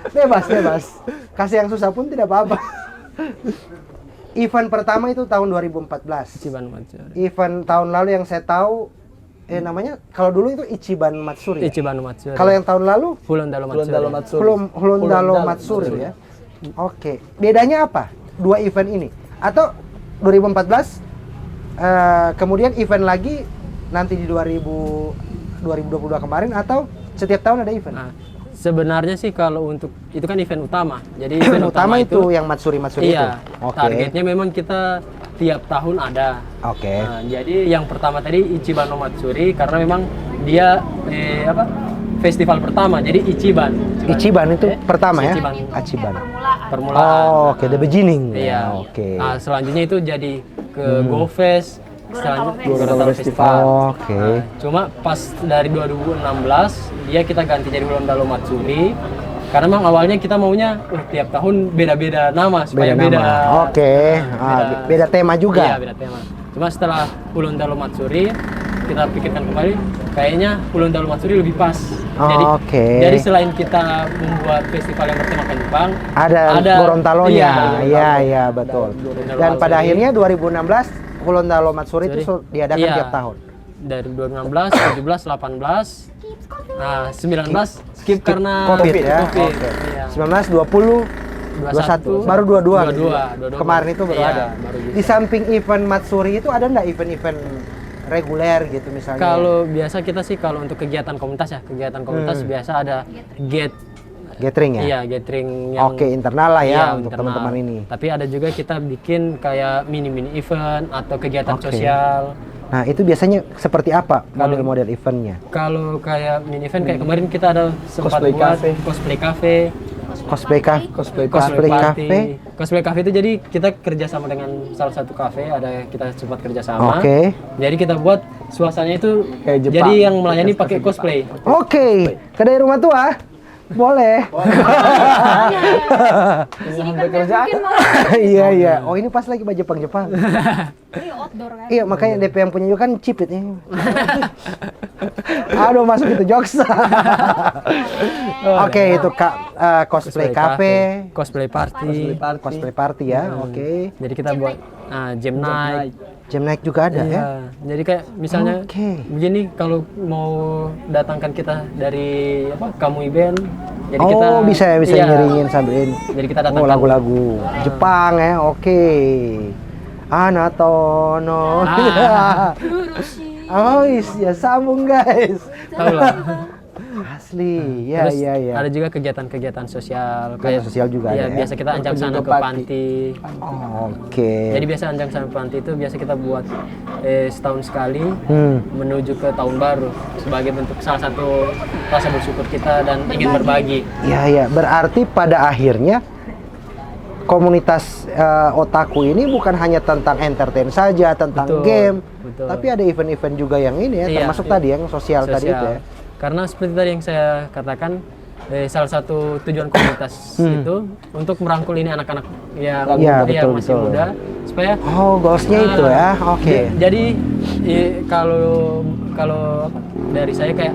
Bebas. Kasih yang susah pun tidak apa-apa. Event pertama itu tahun 2014. Ichiban Matsuri. Event tahun lalu yang saya tahu namanya kalau dulu itu Ichiban Matsuri. Ya? Ichiban Matsuri. Kalau yang tahun lalu Hulondalo Matsuri. Hulondalo Matsuri ya. Oke. Bedanya apa? Dua event ini atau 2014 kemudian event lagi nanti di 2022 kemarin atau setiap tahun ada event? Nah, sebenarnya sih kalau untuk itu kan event utama. Jadi Event utama itu yang Matsuri itu. iya, Oke. targetnya memang kita tiap tahun ada. Oke. Nah, jadi yang pertama tadi Ichiban no Matsuri karena memang dia festival pertama. Jadi Ichiban. Ichiban itu pertama ya? Ichiban. Ichiban. Permulaan. Oh, oke, the beginning. Iya. Oke. Nah, selanjutnya itu jadi ke GoFest, selanjutnya Gorontalo Gorontalo Festival. Oke. Nah, cuma pas dari 2016 dia kita ganti jadi Hulondalo Matsuri. Karena memang awalnya kita maunya tiap tahun beda-beda nama supaya Beda beda. nama. Oke. Beda tema juga. Iya, beda tema. Cuma setelah Hulondalo Matsuri kita pikirkan kembali, kayaknya Hulondalo Matsuri lebih pas. Jadi, Oke. jadi selain kita membuat festival yang bertemakan Jepang, Ada Gorontalonya. Iya, Iya, betul. Gorontalo Dan pada Matsuri. akhirnya 2016 Hulondalo Matsuri itu diadakan Iya. tiap tahun. Dari 2016, 17, 18, nah 19 skip karena COVID ya. COVID. Oke. Iya. 19, 20, 21, baru 22. 22. Kemarin itu baru Iya, ada. baru bisa. Di samping event Matsuri itu ada nggak event-event reguler gitu misalnya? Kalau biasa kita sih kalau untuk kegiatan komunitas ya, kegiatan komunitas biasa ada gathering ya? iya gathering yang Oke, internal lah ya iya, untuk internal. teman-teman ini. Tapi ada juga kita bikin kayak mini-mini event atau kegiatan Oke. sosial. Nah, itu biasanya seperti apa model-model eventnya? Kalau kayak mini event kayak kemarin kita ada sempat Cosplay buat cafe. cosplay cafe. Cosplay cafe? Cosplay party. cafe? Cosplay cafe itu jadi kita kerjasama dengan salah satu cafe, ada kita sempat kerjasama. Oke. Jadi kita buat suasananya itu Kayak Jepang. jadi yang melayani pakai cosplay. Oke, kedai rumah tua? Boleh. Sampai kerjaan. Iya. Oh, ini pas lagi baju Jepang. Ini outdoor kan. Iya, makanya DP yang punya juga kan cipit ya. Aduh, masuk itu jokes. Oke, itu Kak cosplay cafe, Cosplay party. cosplay party ya. Oke. Jadi kita buat game night. Jam naik juga ada ya. Iya. Jadi kayak misalnya Oke. begini kalau mau datangkan kita dari kamu event. Jadi Oh, kita bisa iya. ngiringin sambil Jadi kita datangkan lagu-lagu Jepang ya. Oke. Anatono. Kurushi. Oh, ya sambung guys. Tahu lah. Asli. Ya, Terus ya. ada juga kegiatan-kegiatan sosial Kegiatan sosial juga iya, ada ya? biasa kita anjak sana ke panti. Oke. Jadi biasa anjak sana ke panti itu biasa kita buat setahun sekali menuju ke tahun baru sebagai bentuk salah satu rasa bersyukur kita dan ingin berbagi. Ya, ya. Berarti pada akhirnya komunitas otaku ini bukan hanya tentang entertain saja, tentang Betul, game, betul. tapi ada event-event juga yang ini ya, Iya, termasuk iya. tadi yang sosial tadi itu ya. Karena seperti tadi yang saya katakan, salah satu tujuan komunitas itu untuk merangkul ini anak-anak yang Iya, yang betul, masih betul. muda supaya Oh, goalsnya itu ya, oke. Jadi kalau apa, dari saya kayak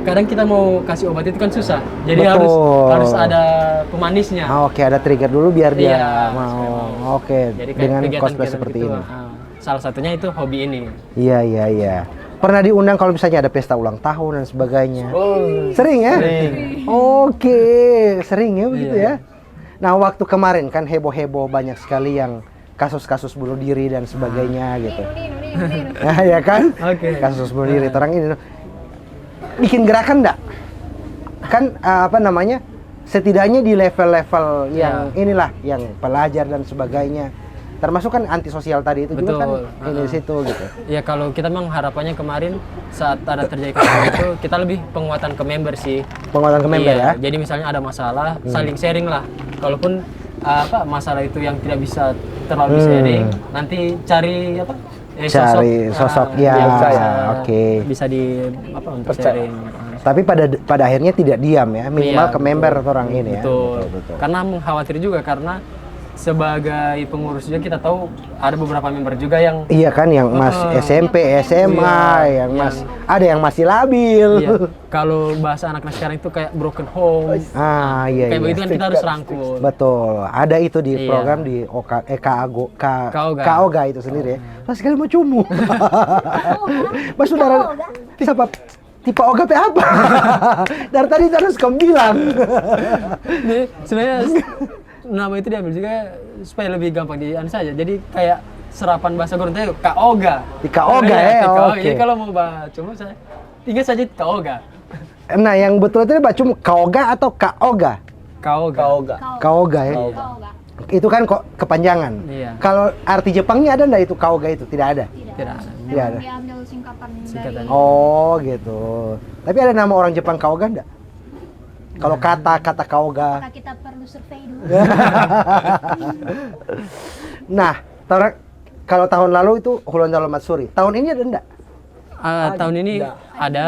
kadang kita mau kasih obat itu kan susah. Jadi Betul. harus ada pemanisnya. Oke, ada trigger dulu biar dia Iya, mau. Oke, Jadi kayak dengan kegiatan-kegiatan cosplay seperti gitu, ini. salah satunya itu hobi ini. Iya, iya, iya. Pernah diundang kalau misalnya ada pesta ulang tahun dan sebagainya. Sering ya? Sering. Oke, sering ya begitu Iya. ya. Nah, waktu kemarin kan heboh-heboh banyak sekali yang kasus-kasus bunuh diri dan sebagainya gitu. Nah, ya kan? Oke. Kasus bunuh diri orang ini bikin gerakan enggak? Kan apa namanya? Setidaknya di level-level yang inilah yang pelajar dan sebagainya. Termasuk kan antisosial tadi itu juga kan Betul. ini di situ gitu. Ya kalau kita memang harapannya kemarin saat ada terjadi kasus itu kita lebih penguatan ke member sih. Penguatan ke member Iya, ya. Jadi misalnya ada masalah, saling sharing lah. Kalaupun apa masalah itu yang tidak bisa terlalu sharing, nanti cari apa? Cari sosok ya, yang bisa, oke. bisa di apa untuk Percaya. sharing. Tapi pada akhirnya tidak diam ya, minimal Iya, ke member orang ini ya. Betul. Betul. Karena mengkhawatir juga karena sebagai pengurus juga kita tahu ada beberapa member juga yang Iya kan yang masih SMP, SMA, yang masih ada yang masih labil. iya, kalau bahasa anak-anak sekarang itu kayak broken home. Ah, iya Kayak iya. begitu kan kita harus rangkul. Betul. Ada itu di Iya. program di Kaoga. Kaoga itu sendiri ya. Terus sekali mau cumu. Mas saudara siapa? Tipe Oga pe apa? Dari tadi terus kamu bilang. Jadi sebenarnya nama itu diambil juga supaya lebih gampang saja. Jadi kayak serapan bahasa Gorontalo Kaoga. Di Kaoga Iya, ya, di Kaoga. oke. Jadi kalau mau baca cuma saya tinggal saja Kaoga. Nah, yang betul itu baca Kaoga atau Kaoga? Kaoga. Kaoga. Kaoga ya. Kaoga. Itu kan kok kepanjangan. Iya. Kalau arti Jepangnya ada nggak itu Kaoga itu? Tidak ada. Tidak. Tidak ada. Diambil singkatan Singkatan. dari Oh gitu. Tapi ada nama orang Jepang Kaoga enggak? Kalau kata Kaoga. Apakah kita perlu survei dulu? Nah, kalau tahun lalu itu Hulondalo Matsuri. Tahun ini ada enggak? Tahun ini ada.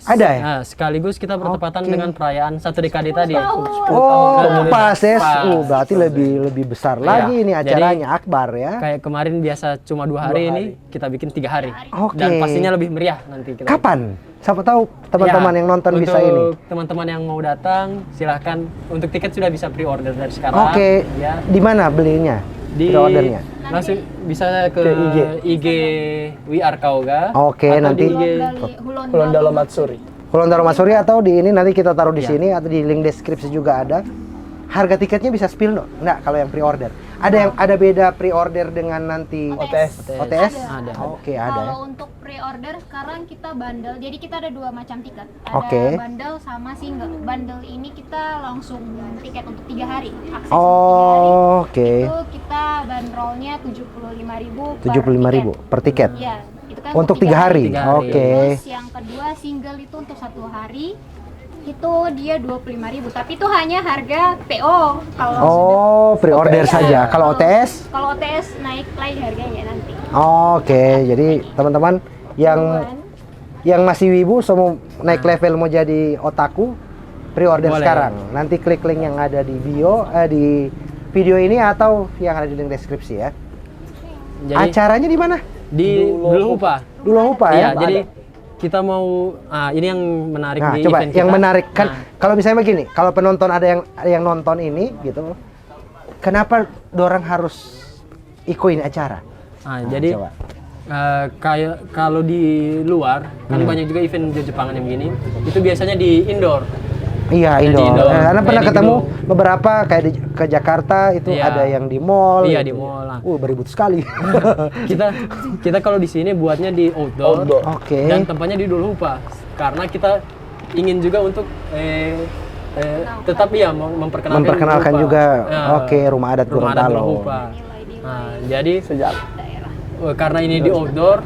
Ada ya? Nah, sekaligus kita bertepatan Oke. dengan perayaan 1 dekade tadi. Oh, Komunitas. pas ya. Pas. Berarti lebih besar lagi ini Jadi, acaranya akbar ya. Kayak kemarin biasa cuma 2 hari, ini kita bikin 3 hari. Oke. Dan pastinya lebih meriah nanti kita. Kapan? Siapa tahu teman-teman Ya, yang nonton bisa untuk ini. teman-teman yang mau datang, silahkan. Untuk tiket sudah bisa pre-order dari sekarang. Oke. Ya. Di mana belinya? Di Pre-ordernya? langsung bisa ke Ke IG We Are Kaoga. Oke, atau nanti di IG Hulondalo Matsuri. Hulondalo Matsuri atau di ini nanti kita taruh di Iya. sini atau di link deskripsi juga ada. Harga tiketnya bisa spill dong? Enggak, kalau yang pre-order. Ada beda pre-order dengan nanti OTS. OTS? Ada. Oke, ada ya. Kalau untuk pre-order sekarang kita bundle. Jadi kita ada 2 macam tiket. Ada Oke. bundle sama single. Bundle ini kita langsung tiket untuk 3 hari. Akses untuk 3 hari. Oh, oke. Itu kita bandrolnya 75.000 75.000 per tiket. Iya, itu kan Untuk 3 hari. 3 hari. Oke. Terus yang kedua single itu untuk 1 hari itu dia 25.000, tapi itu hanya harga PO. Kalau Oh, pre-order Iya. saja. Kalau OTS? kalau OTS naik lagi harganya nanti. Oke, jadi teman-teman yang masih wibu semua naik level mau jadi otaku, pre-order Boleh. sekarang. Nanti klik link yang ada di bio di video ini atau yang ada di link deskripsi ya. Jadi Acaranya di mana? di Duluhupa. Dulu lupa Iya, ya. jadi kita mau ini yang menarik Nah, di coba event yang kita. menarik kan Nah, kalau misalnya begini, kalau penonton ada yang nonton ini gitu, kenapa dorang harus ikutin acara? jadi coba. kayak kalau di luar kan banyak juga event Jepangan yang begini. Itu biasanya di indoor. Iya, Jadi indoor. indoor. Karena Kayak pernah di ketemu gedung. beberapa kayak ke Jakarta itu Iya. ada yang di mall. Iya, gitu. di mall lah. Beribut sekali. kita kalau di sini buatnya di outdoor. Oke. Dan tempatnya di Duluhupa. Karena kita ingin juga untuk tetap ya Memperkenalkan Duluhupa. juga Ya, oke rumah adat rumah adat Gorontalo. Duluhupa. Nah, jadi Sejak karena ini di outdoor,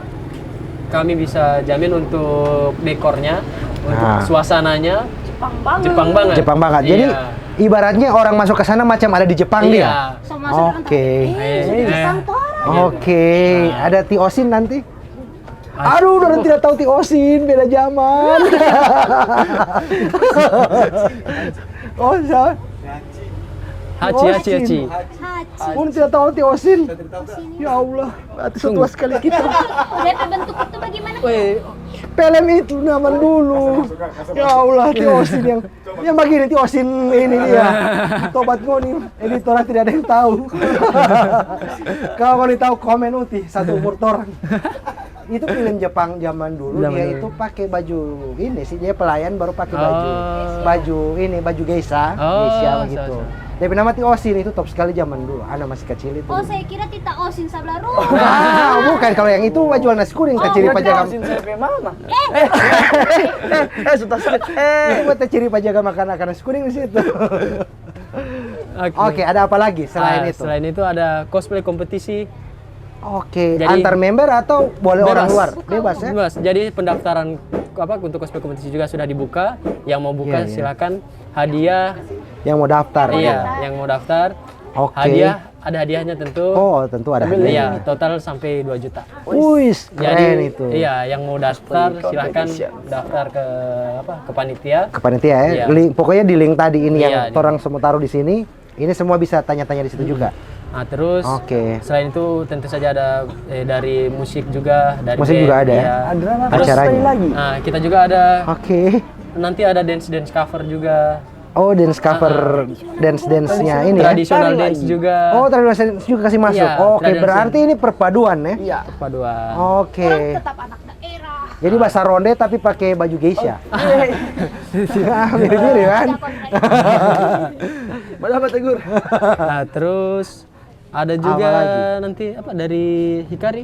kami bisa jamin untuk dekornya, untuk Nah. suasananya Jepang banget. Jepang banget. Jepang banget. Jadi Iya. Ibaratnya orang masuk ke sana macam ada di Jepang dia. Iya. So, masuk Oke. di Jepang tuh orang. Oke, ada Tiosin nanti. Aduh, orang tidak tahu Tiosin, beda zaman. Oh, salah. Hachi. Orang tidak tahu Tiosin. Ya Allah, berarti setua sekali kita. Udah terbentuk itu bagaimana? Film itu zaman dulu. Ya Allah, Tiosin yang begini Tiosin ini dia. Tobat ngoni, editor tidak ada yang tahu. Kalau mau tahu komen uti satu umur orang. Itu film Jepang zaman dulu dia itu pakai baju ini sih, dia pelayan baru pakai baju geisha begitu. Dia nama Tiosin itu top sekali zaman dulu. Anak masih kecil itu. Oh, saya kira Tita Osin Sablaru. Bukan, kalau yang itu jual nasi kuning kecil pajak. mana? Sudah sakit. Itu buat ciri pajaga makan nasi kuning di situ. Oke, ada apa lagi selain itu? Selain itu ada cosplay kompetisi. Oke, Jadi- antar member atau boleh orang luar? Bebas ya? Bebas. Jadi pendaftaran untuk cosplay kompetisi juga sudah dibuka. Yang mau buka Iya, iya. silakan. Hadiah. Yang mau daftar. Iya, yang mau daftar. Oke. Hadiah, ada hadiahnya tentu. Oh, tentu ada Iya, hadiah. total sampai 2 juta. Wis, keren itu. Iya, yang mau daftar silakan daftar ke ke panitia. Ke panitia ya. Iya. Pokoknya di link tadi ini Iya, yang orang semua taruh di sini. Ini semua bisa tanya-tanya di situ juga. Nah, terus Oke. selain itu tentu saja ada dari musik juga, dari Musik band, juga ada ya? iya. Ada Terus acaranya. lagi. Nah, kita juga ada Oke. nanti ada dance cover juga. Oh, dance cover dance-nya ini ya. Tradisional Tari dance lagi. juga. Oh, tradisional juga kasih masuk. Iya, Oke, tradisional. berarti ini perpaduan ya. Iya. Perpaduan. Oke. Orang tetap anak daerah. Jadi bahasa ronde tapi pakai baju geisha. Iya. Mirip-mirip kan? Ada konten. Mana apa tegur? Nah, terus ada juga lagi? nanti dari Hikari.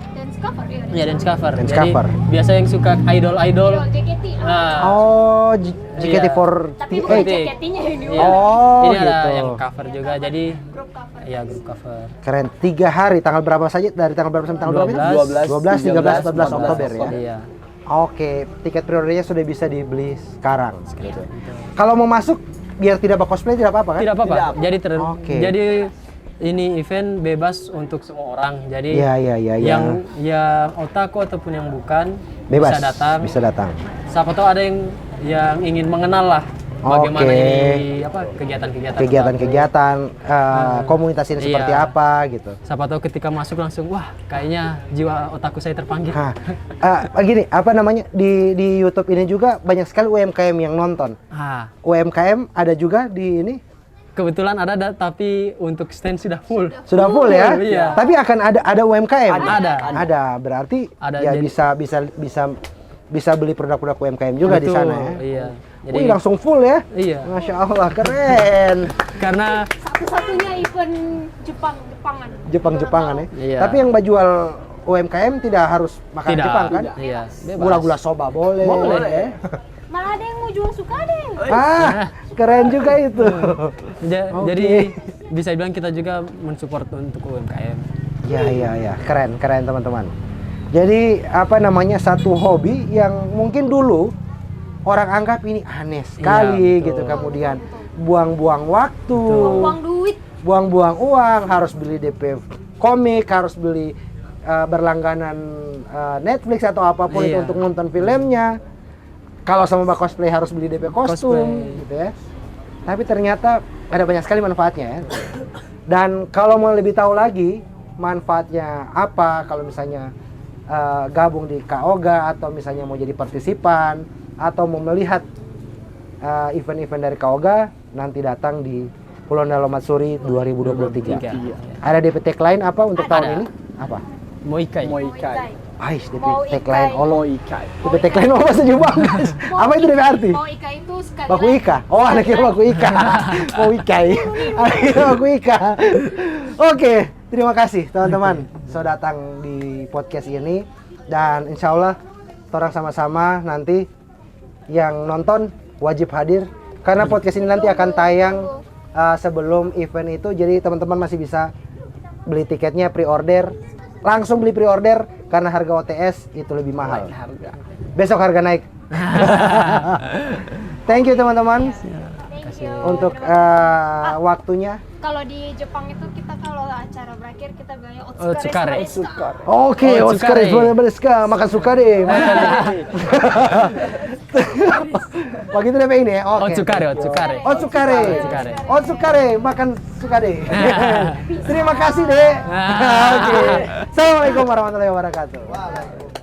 Dance cover ya. Ya, dance cover. Dance Jadi cover. biasa yang suka idol-idol. JKT. Nah, Oh, Iya. JKT48. Tapi bukan JKT-nya ini. iya. Oh, Ini ada gitu. yang cover juga. Jadi Grup cover. ya grup cover. Keren. 3 hari, tanggal berapa saja? Dari tanggal berapa sampai tanggal berapa? 12, 13, 14 Oktober ya. Iya. Oke, tiket pre-ordernya sudah bisa dibeli sekarang. Gitu. Kalau mau masuk biar tidak cosplay tidak apa-apa kan? Tidak apa-apa. Jadi Oke. jadi ini event bebas untuk semua orang. Jadi Iya. yang otaku ataupun yang bukan Bebas. bisa datang. Bisa datang. Siapa tahu ada yang ingin mengenal lah bagaimana Oke. ini kegiatan-kegiatan. Kegiatan-kegiatan komunitas ini seperti Iya. apa gitu. Siapa tahu ketika masuk langsung wah kayaknya jiwa otaku saya terpanggil. Nah, gini, apa namanya di YouTube ini juga banyak sekali UMKM yang nonton. Ah, UMKM ada juga di ini. kebetulan ada tapi untuk stand sudah full. Sudah full ya? Iya. Tapi akan ada UMKM. Ada. Berarti Ada, ya jadi- bisa beli produk-produk UMKM juga di Betul, sana ya. Iya. Jadi Wih, langsung full ya? iya. Masya Allah, keren. Karena Satu-satunya event Jepangan. Jepang-Jepangan ya. Iya. Tapi yang jual UMKM tidak harus makan tidak. Jepang kan? Iya, bebas. Gula-gula soba boleh. Boleh. Malah ada yang mau jual suka ada yang. Keren juga itu. Oke. Jadi bisa bilang kita juga mensupport untuk UMKM. Ya, keren teman-teman. Jadi apa namanya satu hobi yang mungkin dulu orang anggap ini aneh sekali Iya, gitu, betul. kemudian buang-buang waktu, Uang duit. buang-buang uang, harus beli DP komik, harus beli berlangganan Netflix atau apapun itu Iya. untuk nonton filmnya. Kalau sama cosplay harus beli DP kostum, Cosplay. gitu ya. Tapi ternyata ada banyak sekali manfaatnya ya. Dan kalau mau lebih tahu lagi manfaatnya apa, kalau misalnya gabung di KOGA atau misalnya mau jadi partisipan atau mau melihat event-event dari KOGA, nanti datang di Pulau Dalo Matsuri 2023. Iya. Ada DP tagline apa untuk tahun Ada. ini? Apa? Moikai. Moikai. Ais, DP Mau tagline ikai. Olo. Moikai. DP tagline apa bahasa Jepang, guys? Apa itu DP arti? Mau Ika itu sekali Baku lagi. Ika. Oh, anaknya Baku Ika. Mau Ikai. Anaknya Baku Ika. Oke, terima kasih teman-teman sudah datang di podcast ini, dan insya Allah orang sama-sama nanti yang nonton wajib hadir karena podcast ini nanti akan tayang sebelum event itu, jadi teman-teman masih bisa beli tiketnya pre-order, langsung beli pre-order karena harga OTS itu lebih mahal. Harga. Besok harga naik. Thank you teman-teman. untuk waktunya. Kalau di Jepang itu kita kalau acara berakhir kita bilangnya Otsukare. otsukare. Oke, Otsukare. Otsukare, makan sukare. Begitu DP ini ya. Oke. Otsukare. Otsukare, makan sukare. Terima kasih, Dek. Oke. Assalamualaikum warahmatullahi wabarakatuh.